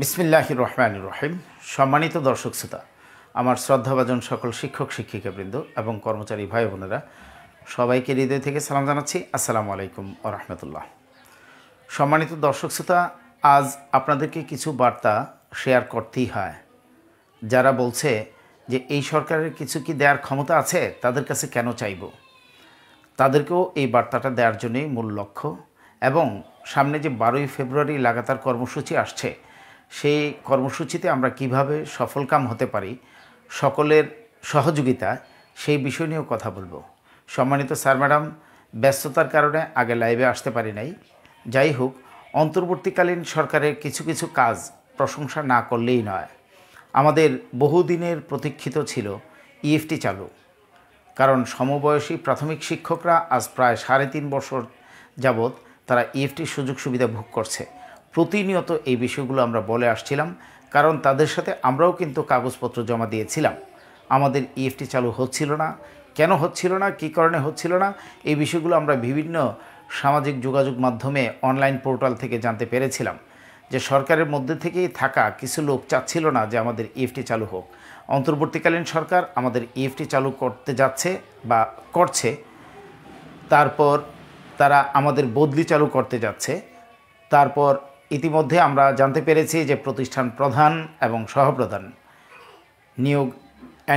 বিসমিল্লাহির রহমানির রহিম। সম্মানিত দর্শক শ্রোতা, আমার শ্রদ্ধাভাজন সকল শিক্ষক শিক্ষিকাবৃন্দ এবং কর্মচারী ভাই বোনেরা, সবাইকে হৃদয় থেকে সালাম জানাচ্ছি। আসসালামু আলাইকুম ওয়া রাহমাতুল্লাহ। সম্মানিত দর্শক শ্রোতা, আজ আপনাদেরকে কিছু বার্তা শেয়ার করতেই হয়। যারা বলছে যে এই সরকারের কিছু কি দেওয়ার ক্ষমতা আছে, তাদের কাছে কেন চাইব, তাদেরকেও এই বার্তাটা দেওয়ার জন্যই মূল লক্ষ্য। এবং সামনে যে 12ই ফেব্রুয়ারি লাগাতার কর্মসূচি আসছে, সেই কর্মসূচিতে আমরা কিভাবে সফলকাম হতে পারি সকলের সহযোগিতা, সেই বিষয় নিয়েও কথা বলবো। সম্মানিত স্যার ম্যাডাম, ব্যস্ততার কারণে আগে লাইভে আসতে পারি নাই। যাই হোক, অন্তর্বর্তীকালীন সরকারের কিছু কিছু কাজ প্রশংসা না করলেই নয়। আমাদের বহুদিনের প্রতীক্ষিত ছিল ইএফটি চালু। কারণ সমবয়সী প্রাথমিক শিক্ষকরা আজ প্রায় 3.5 বছর যাবৎ তারা ইএফটির সুযোগ সুবিধা ভোগ করছে। প্রতিনিয়ত এই বিষয়গুলো আমরা বলে আসছিলাম, কারণ তাদের সাথে আমরাও কিন্তু কাগজপত্র জমা দিয়েছিলাম। আমাদের ইএফটি চালু হচ্ছিল না, কেন হচ্ছিল না, কী কারণে হচ্ছিল না, এই বিষয়গুলো আমরা বিভিন্ন সামাজিক যোগাযোগ মাধ্যমে অনলাইন পোর্টাল থেকে জানতে পেরেছিলাম যে সরকারের মধ্যে থেকেই থাকা কিছু লোক চাচ্ছিল না যে আমাদের ইএফটি চালু হোক। অন্তর্বর্তীকালীন সরকার আমাদের ইএফটি চালু করতে যাচ্ছে বা করছে, তারপর তারা আমাদের বদলি চালু করতে যাচ্ছে। তারপর ইতিমধ্যে আমরা জানতে পেরেছি যে প্রতিষ্ঠান প্রধান এবং সহপ্রধান নিয়োগ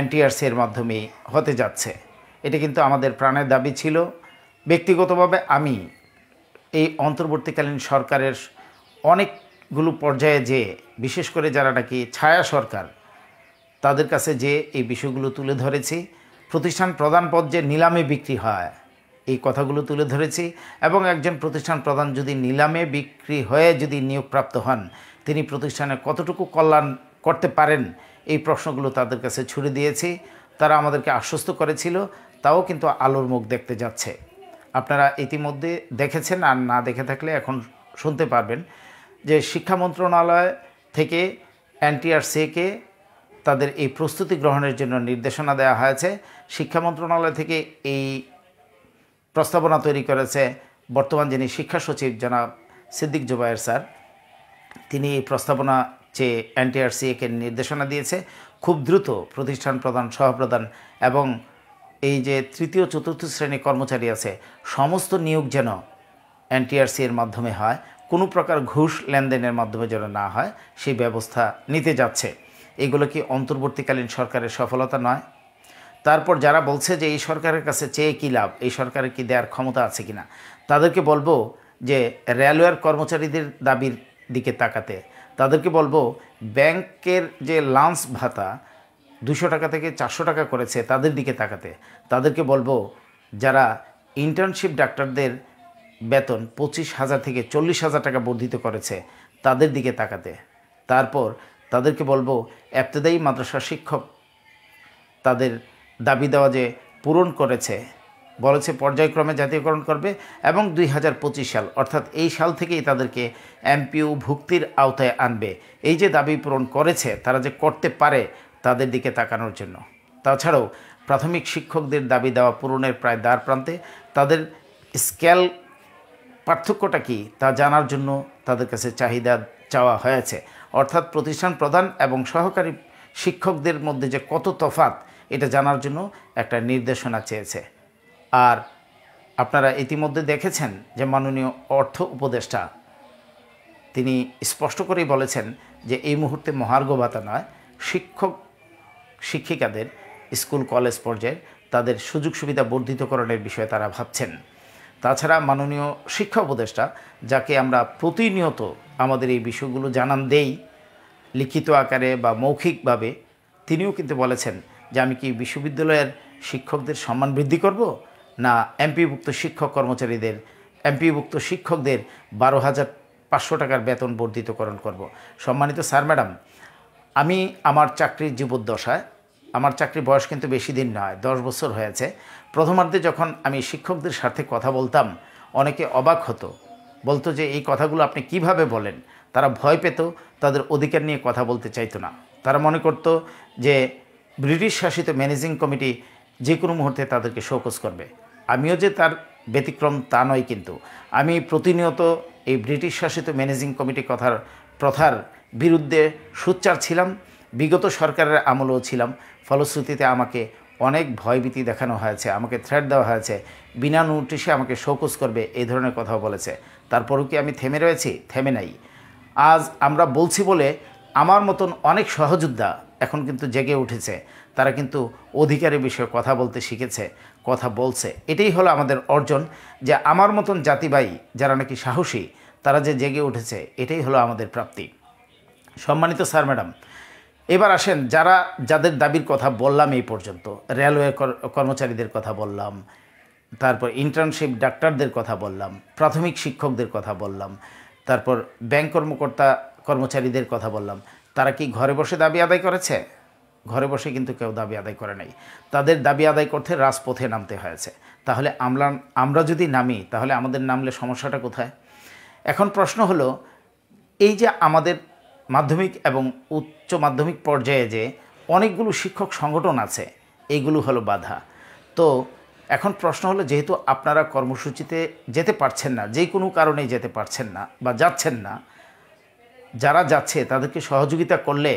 এনটিআরসির মাধ্যমে হতে যাচ্ছে। এটা কিন্তু আমাদের প্রাণের দাবি ছিল। ব্যক্তিগতভাবে আমি এই অন্তর্বর্তীকালীন সরকারের অনেকগুলো পর্যায়ে যে, বিশেষ করে যারা নাকি ছায়া সরকার, তাদের কাছে যে এই বিষয়গুলো তুলে ধরেছি। প্রতিষ্ঠান প্রধান পদ যে নিলামে বিক্রি হয়, এই কথাগুলো তুলে ধরেছি। এবং একজন প্রতিষ্ঠান প্রধান যদি নিলামে বিক্রি হয়ে যদি নিয়োগপ্রাপ্ত হন, তিনি প্রতিষ্ঠানে কতটুকু কল্যাণ করতে পারেন, এই প্রশ্নগুলো তাদের কাছে ছুড়ে দিয়েছি। তারা আমাদেরকে আশ্বস্ত করেছিল, তাও কিন্তু আলোর মুখ দেখতে যাচ্ছে। আপনারা ইতিমধ্যে দেখেছেন, আর না দেখে থাকলে এখন শুনতে পারবেন যে শিক্ষা মন্ত্রণালয় থেকে এনটিআরসিকে তাদের এই প্রস্তুতি গ্রহণের জন্য নির্দেশনা দেওয়া হয়েছে। শিক্ষা মন্ত্রণালয় থেকে এই প্রস্তাবনা তৈরি করেছে বর্তমান যিনি শিক্ষা সচিব জনাব সিদ্দিক জুবায়ের স্যার। তিনি এই প্রস্তাবনা চেয়ে এনটিআরসিকে নির্দেশনা দিয়েছে খুব দ্রুত প্রতিষ্ঠান প্রধান, সহপ্রধান এবং এই যে তৃতীয় চতুর্থ শ্রেণী কর্মচারী আছে, সমস্ত নিয়োগ যেন এনটিআরসির মাধ্যমে হয়, কোনো প্রকার ঘুষ লেনদেনের মাধ্যমে যেন না হয়, সেই ব্যবস্থা নিতে যাচ্ছে। এগুলো কি অন্তর্বর্তীকালীন সরকারের সফলতা নয়? তারপর যারা বলছে যে এই সরকারের কাছে চেয়ে কী লাভ, এই সরকারের কি দেওয়ার ক্ষমতা আছে কিনা, তাদেরকে বলবো যে রেলওয়ের কর্মচারীদের দাবির দিকে তাকাতে। তাদেরকে বলবো ব্যাংকের যে লাঞ্চ ভাতা 200 টাকা থেকে 400 টাকা করেছে, তাদের দিকে তাকাতে। তাদেরকে বলবো যারা ইন্টার্নশিপ ডাক্তারদের বেতন 25,000 থেকে 40,000 টাকা বর্ধিত করেছে, তাদের দিকে তাকাতে। তারপর তাদেরকে বলবো ইবতেদায়ী মাদ্রাসা শিক্ষক তাদের দাবি দেওয়া যে পূরণ করেছে, বলেছে পর্যায়ক্রমে জাতীয়করণ করবে এবং 2025 সাল অর্থাৎ এই সাল থেকেই তাদেরকে এমপিইউ ভুক্তির আওতায় আনবে। এই যে দাবি পূরণ করেছে, তারা যে করতে পারে, তাদের দিকে তাকানোর জন্য। তাছাড়াও প্রাথমিক শিক্ষকদের দাবি দেওয়া পূরণের প্রায় দ্বার প্রান্তে, তাদের স্কেল পার্থক্যটা কি তা জানার জন্য তাদের কাছে চাহিদা চাওয়া হয়েছে। অর্থাৎ প্রতিষ্ঠান প্রধান এবং সহকারী শিক্ষকদের মধ্যে যে কত তফাৎ, এটা জানার জন্য একটা নির্দেশনা চেয়েছে। আর আপনারা ইতিমধ্যে দেখেছেন যে মাননীয় অর্থ উপদেষ্টা তিনি স্পষ্ট করেই বলেছেন যে এই মুহূর্তে মহার্ঘ ভাতা নয়, শিক্ষক শিক্ষিকাদের স্কুল কলেজ পর্যায়ে তাদের সুযোগ সুবিধা বর্ধিতকরণের বিষয়ে তারা ভাবছেন। তাছাড়া মাননীয় শিক্ষা উপদেষ্টা, যাকে আমরা প্রতিনিয়ত আমাদের এই বিষয়গুলো জানান দেই লিখিত আকারে বা মৌখিকভাবে, তিনিও কিন্তু বলেছেন যে আমি কি বিশ্ববিদ্যালয়ের শিক্ষকদের সম্মান বৃদ্ধি করব, না এমপিভুক্ত শিক্ষক কর্মচারীদের, এমপিভুক্ত শিক্ষকদের 12,500 টাকার বেতন বর্ধিতকরণ করব। সম্মানিত স্যার ম্যাডাম, আমি আমার চাকরির জীবদ্দশায়, আমার চাকরির বয়স কিন্তু বেশি দিন নয়, 10 বছর হয়েছে। প্রথমার্ধে যখন আমি শিক্ষকদের সাথে কথা বলতাম, অনেকে অবাক হতো, বলতো যে এই কথাগুলো আপনি কিভাবে বলেন। তারা ভয় পেত, তাদের অধিকার নিয়ে কথা বলতে চাইতো না। তারা মনে করত যে ব্রিটিশ শাসিত ম্যানেজিং কমিটি যে কোনো মুহূর্তে তাদেরকে শোকজ করবে। আমিও যে তার ব্যতিক্রম তা নয়, কিন্তু আমি প্রতিনিয়ত এই ব্রিটিশ শাসিত ম্যানেজিং কমিটি কথার প্রথার বিরুদ্ধে সোচ্চার ছিলাম, বিগত সরকারের আমলেও ছিলাম। ফলশ্রুতিতে আমাকে অনেক ভয়ভীতি দেখানো হয়েছে, আমাকে থ্রেট দেওয়া হয়েছে, বিনা নোটিশে আমাকে শোকজ করবে, এই ধরনের কথাও বলেছে। তারপরেও কি আমি থেমে রয়েছি? থেমে নাই। আজ আমরা বলছি বলে আমার মতন অনেক সহযোদ্ধা এখন কিন্তু জেগে উঠেছে, তারা কিন্তু অধিকারের বিষয়ে কথা বলতে শিখেছে, কথা বলছে। এটাই হলো আমাদের অর্জন, যে আমার মতন জাতিবাহী যারা নাকি সাহসী, তারা যে জেগে উঠেছে, এটাই হলো আমাদের প্রাপ্তি। সম্মানিত স্যার ম্যাডাম, এবার আসেন, যাদের দাবির কথা বললাম এই পর্যন্ত, রেলওয়ে কর্মচারীদের কথা বললাম, তারপর ইন্টার্নশিপ ডাক্তারদের কথা বললাম, প্রাথমিক শিক্ষকদের কথা বললাম, তারপর ব্যাংক কর্মচারীদের কথা বললাম, তারা কি ঘরে বসে দাবি আদায় করেছে? ঘরে বসে কিন্তু কেউ দাবি আদায় করে নাই। তাদের দাবি আদায় করতে রাজপথে নামতে হয়েছে। তাহলে আমরা যদি নামি, তাহলে আমাদের নামলে সমস্যাটা কোথায়? এখন প্রশ্ন হলো, এই যে আমাদের মাধ্যমিক এবং উচ্চ মাধ্যমিক পর্যায়ে যে অনেকগুলো শিক্ষক সংগঠন আছে, এইগুলো হলো বাধা। তো এখন প্রশ্ন হলো, যেহেতু আপনারা কর্মসূচিতে যেতে পারছেন না, যে কোনো কারণেই যেতে পারছেন না বা যাচ্ছেন না, যারা যাচ্ছে তাদেরকে সহযোগিতা করলে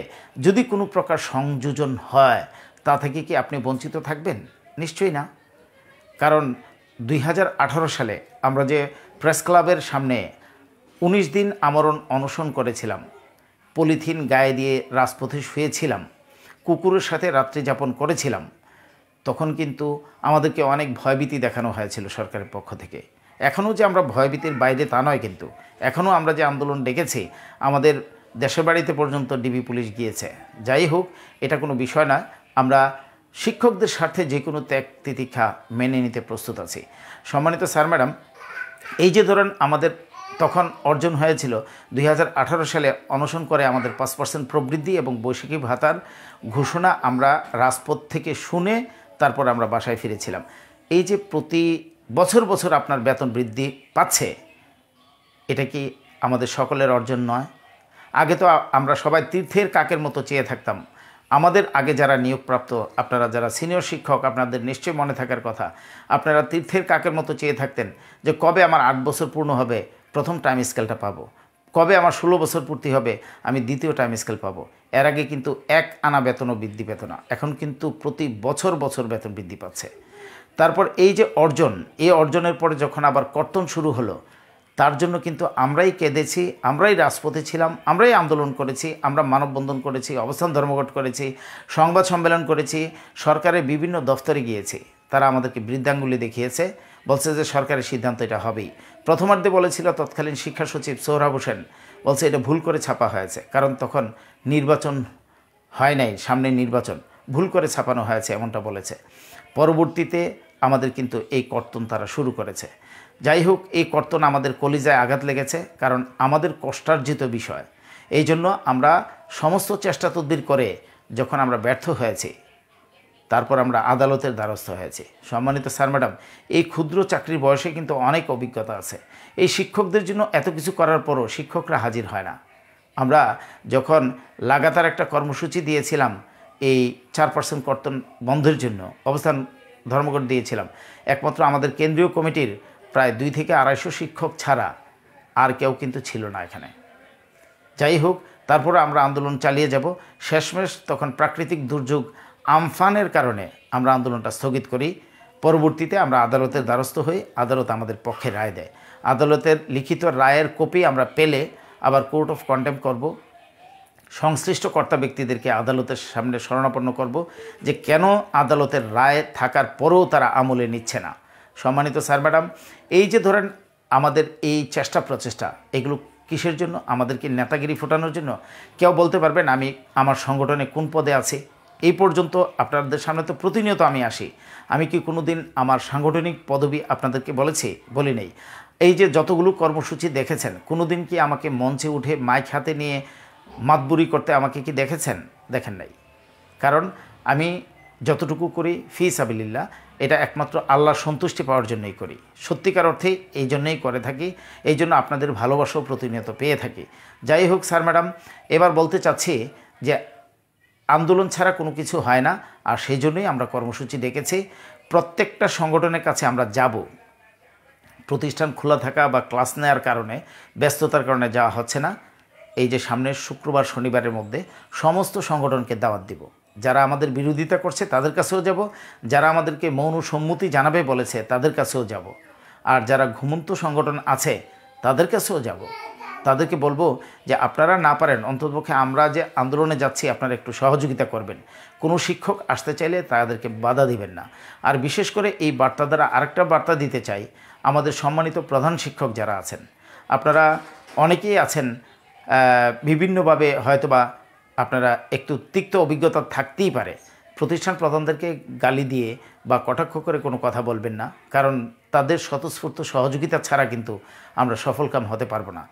যদি কোনো প্রকার সংযোজন হয়, তা থেকে কি আপনি বঞ্চিত থাকবেন? নিশ্চয়ই না। কারণ 2018 সালে আমরা যে প্রেস ক্লাবের সামনে 19 দিন আমরণ অনশন করেছিলাম, পলিথিন গায়ে দিয়ে রাজপথে শুয়েছিলাম, কুকুরের সাথে রাত্রি যাপন করেছিলাম, তখন কিন্তু আমাদেরকে অনেক ভয়ভীতি দেখানো হয়েছিল সরকারের পক্ষ থেকে। এখনও যে আমরা ভয়ভীতির বাইরে তা নয়, কিন্তু এখনও আমরা যে আন্দোলন ডেকেছি, আমাদের দেশের বাড়িতে পর্যন্ত ডিবি পুলিশ গিয়েছে। যাই হোক, এটা কোনো বিষয় না। আমরা শিক্ষকদের স্বার্থে যে কোনো ত্যাগ তিতিক্ষা মেনে নিতে প্রস্তুত আছি। সম্মানিত স্যার ম্যাডাম, এই যে ধরেন আমাদের তখন অর্জন হয়েছিল 2018 সালে অনশন করে আমাদের 5% প্রবৃদ্ধি এবং বৈশাখী ভাতার ঘোষণা আমরা রাজপথ থেকে শুনে তারপর আমরা বাসায় ফিরেছিলাম। এই যে প্রতি বছর বছর আপনার বেতন বৃদ্ধি পাচ্ছে, এটা কি আমাদের সকলের অর্জন নয়? আগে তো আমরা সবাই তীর্থের কাকের মতো চেয়ে থাকতাম। আমাদের আগে যারা নিয়োগপ্রাপ্ত, আপনারা যারা সিনিয়র শিক্ষক, আপনাদের নিশ্চয়ই মনে থাকার কথা, আপনারা তীর্থের কাকের মতো চেয়ে থাকতেন যে কবে আমার 8 বছর পূর্ণ হবে, প্রথম টাইম স্কেলটা পাবো, কবে আমার 16 বছর পূর্তি হবে, আমি দ্বিতীয় টাইম স্কেল পাবো। এর আগে কিন্তু 1 আনা বেতনও বৃদ্ধি পেত না, এখন কিন্তু প্রতি বছর বছর বেতন বৃদ্ধি পাচ্ছে। তারপর এই যে অর্জন, এই অর্জনের পরে যখন আবার কর্তন শুরু হলো, তার জন্য কিন্তু আমরাই কেঁদেছি, আমরাই রাজপথে ছিলাম, আমরাই আন্দোলন করেছি, আমরা মানববন্ধন করেছি, অবস্থান ধর্মঘট করেছি, সংবাদ সম্মেলন করেছি, সরকারের বিভিন্ন দফতরে গিয়েছি। তারা আমাদেরকে বৃদ্ধাঙ্গুলি দেখিয়েছে, বলছে যে সরকারের সিদ্ধান্ত এটা হবেই। প্রথমার্ধে বলেছিল তৎকালীন শিক্ষা সচিব সোহরাব হোসেন, বলছে এটা ভুল করে ছাপা হয়েছে, কারণ তখন নির্বাচন হয় নাই, সামনে নির্বাচন, ভুল করে ছাপানো হয়েছে, এমনটা বলেছে। পরবর্তীতে আমাদের কিন্তু এই কর্তন তারা শুরু করেছে। যাই হোক, এই কর্তন আমাদের কলিজায় আঘাত লেগেছে, কারণ আমাদের কষ্টার্জিত বিষয়। এই জন্য আমরা সমস্ত চেষ্টা তদবির করে যখন আমরা ব্যর্থ হয়েছি, তারপর আমরা আদালতের দ্বারস্থ হয়েছি। সম্মানিত স্যার ম্যাডাম, এই ক্ষুদ্র চাকরির বয়সে কিন্তু অনেক অভিজ্ঞতা আছে। এই শিক্ষকদের জন্য এত কিছু করার পরও শিক্ষকরা হাজির হয় না। আমরা যখন লাগাতার একটা কর্মসূচি দিয়েছিলাম, এই 4% কর্তন বন্ধের জন্য অবস্থান ধর্মঘট দিয়েছিলাম, একমাত্র আমাদের কেন্দ্রীয় কমিটির প্রায় 200 থেকে 250 শিক্ষক ছাড়া আর কেউ কিন্তু ছিল না এখানে। যাই হোক, তারপরে আমরা আন্দোলন চালিয়ে যাব। শেষমেশ তখন প্রাকৃতিক দুর্যোগ আমফানের কারণে আমরা আন্দোলনটা স্থগিত করি। পরবর্তীতে আমরা আদালতের দ্বারস্থ হই, আদালত আমাদের পক্ষে রায় দেয়। আদালতের লিখিত রায়ের কপি আমরা পেলে আবার কোর্ট অফ কন্টেম্প্ট করব, সংশ্লিষ্ট কর্তা ব্যক্তিদেরকে আদালতের সামনে শরণাপন্ন করব যে কেন আদালতের রায় থাকার পরেও তারা আমলে নিচ্ছে না। সম্মানিত স্যার ম্যাডাম, এই যে ধরেন আমাদের এই চেষ্টা প্রচেষ্টা, এগুলো কিসের জন্য? আমাদেরকে নেতাগিরি ফোটানোর জন্য? কেউ বলতে পারবেন আমি আমার সংগঠনে কোন পদে আছি? এই পর্যন্ত আপনাদের সামনে তো প্রতিনিয়ত আমি আসি, আমি কি কোনো দিন আমার সাংগঠনিক পদবি আপনাদেরকে বলেছি? বলি নেই। এই যে যতগুলো কর্মসূচি দেখেছেন, কোনো দিন কি আমাকে মঞ্চে উঠে মাইক হাতে নিয়ে মাতবুরি করতে আমাকে কি দেখেছেন? দেখেন নাই। কারণ আমি যতটুকু করি ফি সাবিলিল্লাহ, এটা একমাত্র আল্লাহর সন্তুষ্টি পাওয়ার জন্যই করি, সত্যিকার অর্থেই এই জন্যই করে থাকি। এই জন্য আপনাদের ভালোবাসাও প্রতিনিয়ত পেয়ে থাকি। যাই হোক স্যার ম্যাডাম, এবার বলতে চাচ্ছি যে আন্দোলন ছাড়া কোনো কিছু হয় না, আর সেই জন্যই আমরা কর্মসূচি ডেকেছি। প্রত্যেকটা সংগঠনের কাছে আমরা যাব। প্রতিষ্ঠান খোলা থাকা বা ক্লাস নেওয়ার কারণে, ব্যস্ততার কারণে যাওয়া হচ্ছে না। এই যে সামনের শুক্রবার শনিবারের মধ্যে সমস্ত সংগঠনকে দাওয়াত দিব। যারা আমাদের বিরোধিতা করছে তাদের কাছেও যাব, যারা আমাদেরকে মৌন সম্মতি জানাবে বলেছে তাদের কাছেও যাব, আর যারা ঘুমন্ত সংগঠন আছে তাদের কাছেও যাব। তাদেরকে বলবো যে আপনারা না পারেন অন্ততপক্ষে আমরা যে আন্দোলনে যাচ্ছি আপনারা একটু সহযোগিতা করবেন। কোনো শিক্ষক আসতে চাইলে তাদেরকে বাধা দিবেন না। আর বিশেষ করে এই বার্তা দ্বারা আরেকটা বার্তা দিতে চাই, আমাদের সম্মানিত প্রধান শিক্ষক যারা আছেন, আপনারা অনেকেই আছেন বিভিন্নভাবে হয়তোবা আপনারা একটু তিক্ত অভিজ্ঞতা থাকতেই পারে। প্রতিষ্ঠান প্রধানদেরকে গালি দিয়ে বা কটাক্ষ করে কোনো কথা বলবেন না, কারণ তাদের স্বতঃস্ফূর্ত সহযোগিতা ছাড়া কিন্তু আমরা সফলকাম হতে পারবো না।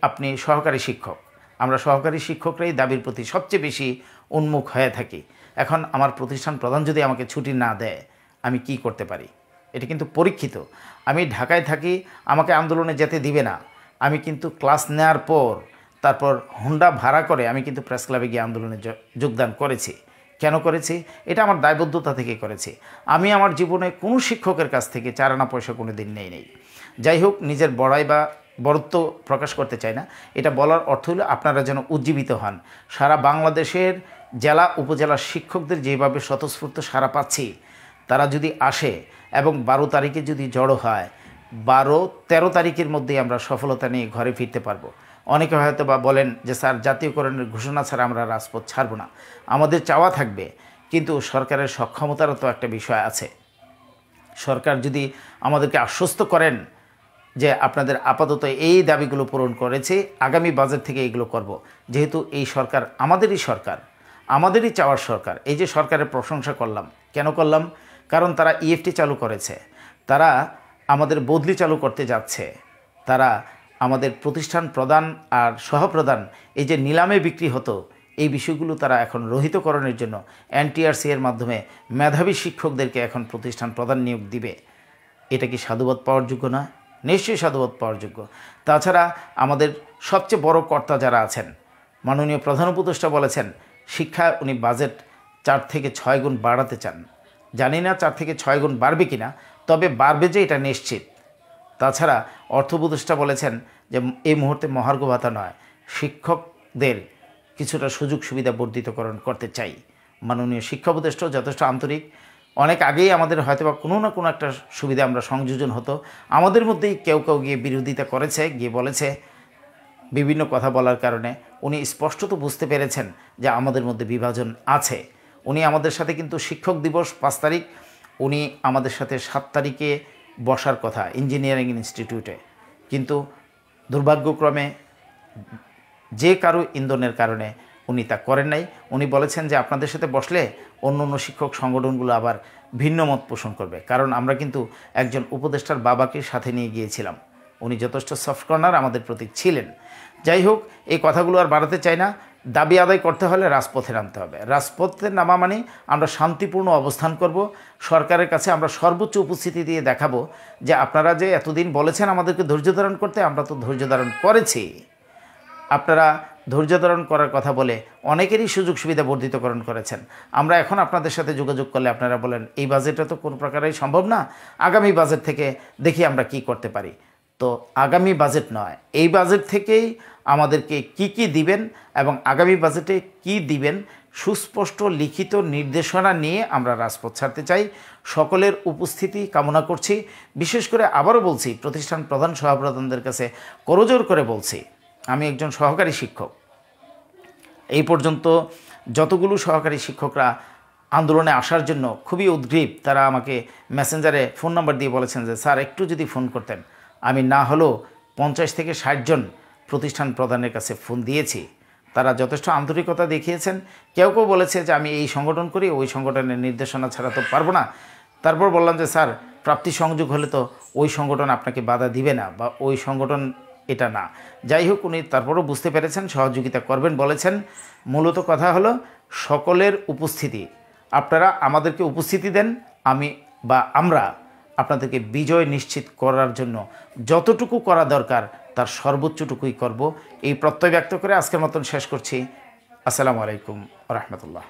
আপনি সহকারী শিক্ষক, আমরা সহকারী শিক্ষকরাই দাবির প্রতি সবচেয়ে বেশি উন্মুখ হয়ে থাকি। এখন আমার প্রতিষ্ঠান প্রধান যদি আমাকে ছুটি না দেয় আমি কি করতে পারি? এটা কিন্তু পরীক্ষিত। আমি ঢাকায় থাকি, আমাকে আন্দোলনে যেতে দিবে না। আমি কিন্তু ক্লাস নেওয়ার পর তারপর হোন্ডা ভাড়া করে আমি কিন্তু প্রেস ক্লাবে গিয়ে আন্দোলনে যোগদান করেছি। কেন করেছি? এটা আমার দায়বদ্ধতা থেকে করেছি। আমি আমার জীবনে কোনো শিক্ষকের কাছ থেকে 4 আনা পয়সা কোনো দিন নেই। যাই হোক, নিজের বড়াই বা বড়ত্ব প্রকাশ করতে চাই না। এটা বলার অর্থ হলো আপনারা যেন উজ্জীবিত হন। সারা বাংলাদেশের জেলা উপজেলার শিক্ষকদের যেভাবে স্বতঃস্ফূর্ত সাড়া পাচ্ছি, তারা যদি আসে এবং 12 তারিখে যদি জড়ো হয়, 12-13 তারিখের মধ্যেই আমরা সফলতা নিয়ে ঘরে ফিরতে পারবো। অনেকে হয়তো বা বলেন যে স্যার জাতীয়করণের ঘোষণা ছাড়া আমরা রাজপথ ছাড়ব না। আমাদের চাওয়া থাকবে, কিন্তু সরকারের সক্ষমতারও তো একটা বিষয় আছে। সরকার যদি আমাদেরকে আশ্বস্ত করেন যে আপনাদের আপাতত এই দাবিগুলো পূরণ করেছে, আগামী বাজেট থেকে এগুলো করব। যেহেতু এই সরকার আমাদেরই সরকার, আমাদেরই চাওয়ার সরকার। এই যে সরকারের প্রশংসা করলাম, কেন করলাম? কারণ তারা ইএফটি চালু করেছে, তারা আমাদের বদলি চালু করতে যাচ্ছে, তারা আমাদের প্রতিষ্ঠান প্রদান আর সহপ্রদান এই যে নিলামে বিক্রি হতো, এই বিষয়গুলো তারা এখন রহিতকরণের জন্য এনটিআরসি এর মাধ্যমে মেধাবী শিক্ষকদেরকে এখন প্রতিষ্ঠান প্রদান নিয়োগ দিবে। এটা কি সাধুবাদ পাওয়ার যোগ্য না? নিশ্চয়ই সাধুবাদ পাওয়ার যোগ্য। তাছাড়া আমাদের সবচেয়ে বড় কর্তা যারা আছেন, মাননীয় প্রধান উপদেষ্টা বলেছেন শিক্ষায় উনি বাজেট 4 থেকে 6 গুণ বাড়াতে চান। জানি না 4 থেকে 6 গুণ বাড়বে কিনা, তবে বাড়বে যে এটা নিশ্চিত। তাছাড়া অর্থ উপদেষ্টা বলেছেন যে এই মুহূর্তে মহার্ঘ ভাতা নয়, শিক্ষকদের কিছুটা সুযোগ সুবিধা বর্ধিতকরণ করতে চাই। মাননীয় শিক্ষা উপদেষ্টাও যথেষ্ট আন্তরিক। অনেক আগেই আমাদের হয়তোবা কোনো না কোনো একটা সুবিধা আমরা সংযোজন হতো, আমাদের মধ্যেই কেউ গিয়ে বিরোধিতা করেছে, গিয়ে বলেছে। বিভিন্ন কথা বলার কারণে উনি স্পষ্টত বুঝতে পেরেছেন যে আমাদের মধ্যে বিভাজন আছে। উনি আমাদের সাথে কিন্তু শিক্ষক দিবস 5 তারিখ, উনি আমাদের সাথে 7 তারিখে বসার কথা ইঞ্জিনিয়ারিং ইনস্টিটিউটে, কিন্তু দুর্ভাগ্যক্রমে যে কারো ইন্ধনের কারণে উনি তা করেন নাই। উনি বলেছেন যে আপনাদের সাথে বসলে অন্য শিক্ষক সংগঠনগুলো আবার ভিন্ন মত পোষণ করবে, কারণ আমরা কিন্তু একজন উপদেষ্টার বাবাকে সাথে নিয়ে গিয়েছিলাম। উনি যথেষ্ট সফট কর্নার আমাদের প্রতি ছিলেন। যাই হোক, এই কথাগুলো আর বাড়াতে চাই না। দাবি আদায় করতে হলে রাজপথে নামতে হবে। রাজপথে নামা মানে আমরা শান্তিপূর্ণ অবস্থান করব। সরকারের কাছে আমরা সর্বোচ্চ উপস্থিতি দিয়ে দেখাবো যে আপনারা যে এতদিন বলেছেন আমাদেরকে ধৈর্য ধারণ করতে, আমরা তো ধৈর্য ধারণ করেছি। আপনারা ধৈর্য ধারণ করার কথা বলে অনেকেরই সুযোগ সুবিধা বর্ধিতকরণ করেছেন। আমরা এখন আপনাদের সাথে যোগাযোগ করলে আপনারা বলেন এই বাজেটটা তো কোনো প্রকারেই সম্ভব না, আগামী বাজেট থেকে দেখি আমরা কি করতে পারি। তো আগামী বাজেট নয়, এই বাজেট থেকেই আমাদেরকে কি দিবেন এবং আগামী বাজেটে কি দিবেন সুস্পষ্ট লিখিত নির্দেশনা নিয়ে আমরা রাজপথ ছাড়তে চাই। সকলের উপস্থিতি কামনা করছি। বিশেষ করে আবারও বলছি, প্রতিষ্ঠান প্রধান সহপ্রধানদের কাছে করজোর করে বলছি, আমি একজন সহকারী শিক্ষক। এই পর্যন্ত যতগুলো সহকারী শিক্ষকরা আন্দোলনে আসার জন্য খুবই উদ্গ্রীব, তারা আমাকে মেসেঞ্জারে ফোন নাম্বার দিয়ে বলেছেন যে স্যার একটু যদি ফোন করতেন। আমি না হলেও 50 থেকে 60 জন প্রতিষ্ঠান প্রধানের কাছে ফোন দিয়েছি। তারা যথেষ্ট আন্তরিকতা দেখিয়েছেন। কেউ বলেছে যে আমি এই সংগঠন করি, ওই সংগঠনের নির্দেশনা ছাড়া তো পারবো না। তারপর বললাম যে স্যার প্রাপ্তি সংযোগ হলে তো ওই সংগঠন আপনাকে বাধা দিবে না, বা ওই সংগঠন এটা না। যাই হোক, উনি তারপরও বুঝতে পেরেছেন, সহযোগিতা করবেন বলেছেন। মূলত কথা হলো সকলের উপস্থিতি। আপনারা আমাদেরকে উপস্থিতি দেন, আমরা আপনাদেরকে বিজয় নিশ্চিত করার জন্য যতটুকু করা দরকার তার সর্বোচ্চটুকুই করব। এই প্রত্যয় ব্যক্ত করে আজকের মতন শেষ করছি। আসসালামু আলাইকুম ওয়া রাহমাতুল্লাহ।